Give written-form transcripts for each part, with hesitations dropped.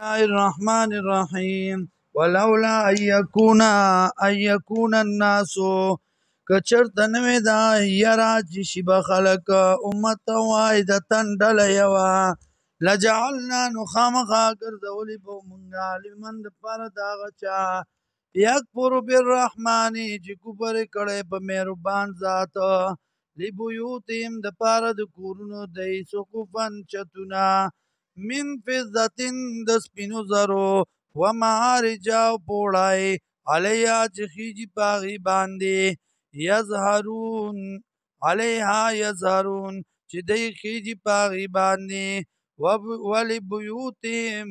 الله الرحمن الرحیم ولولا ان یکون الناس کچرته نوې دا یرا چې شي به خلک امت واحدتن ډله یوه لجعلنا نو خامخا ګرځولي به مونږه لمن دپاره د هغه چا یکفر بالرحمن چې کفر یې کړی په مهربان ذات لبیوتهم دپاره د کورونو دی سقفن چتونه من فضتن د سپینو زرو و معارج او پوړای علیها چې خیجی پاغي باندې یظهرون علیها یظهرون چې دی خیجی پاغي باندې ولبیوتهم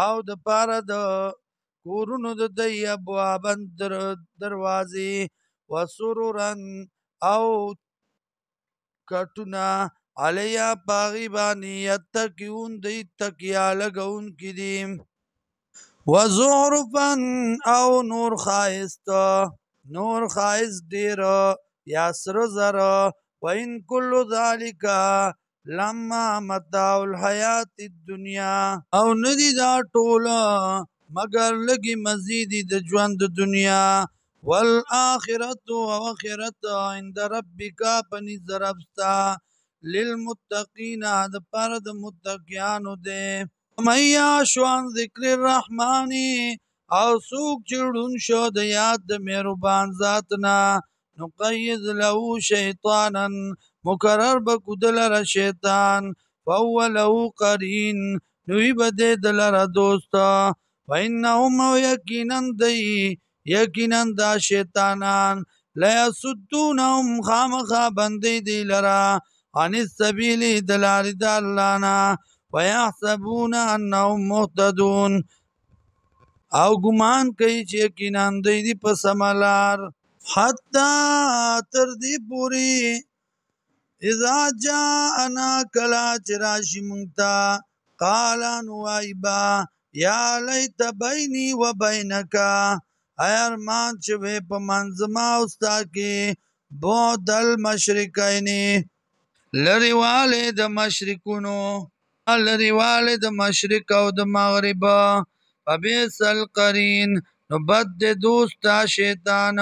او د پاره د کورونو د دی ابوابن دروازې وسرورن او کټونه علیا پاغی بانی یتکیون دی تکیا لگون کی دی وزعرفن او نور خائست دیر یا سر زر وین کل ذالکا لما متاع الحیات الدنیا او ندی دا ټولا مگر لگی مزیدی د ژوند دنیا والآخرت و آخرت عند ربک پنیز ربستا للمتقین د پاره د متقیانو دی من یعش عن ذکر الرحمن او څوک چې ړوند شو د یاد د مهربان ذات نه نقید له شیطانا مقرر به کو دلره شیطان فهو له قرین نوی به دی دلره دوست فانهم یقینا دا شیطانان لیصدونهم خامخا بندی دی لرا عن السبیل دلار د الله نه ويحسبون انهم مهتدون او ګمان کوي چې یقینا دوی دی په سمه لار حتی تر دې پورې اذا جاءنا کله چې راشي مونږ ته قال نو وایي به یا لیت بیني و بینک ای ارمان چې وی په منځ ما او ستا کې بعد المشرکین لریواله د مشرکونو لریواله د مشرق او د مغرب فبئس القرین نو بد دوست شیطان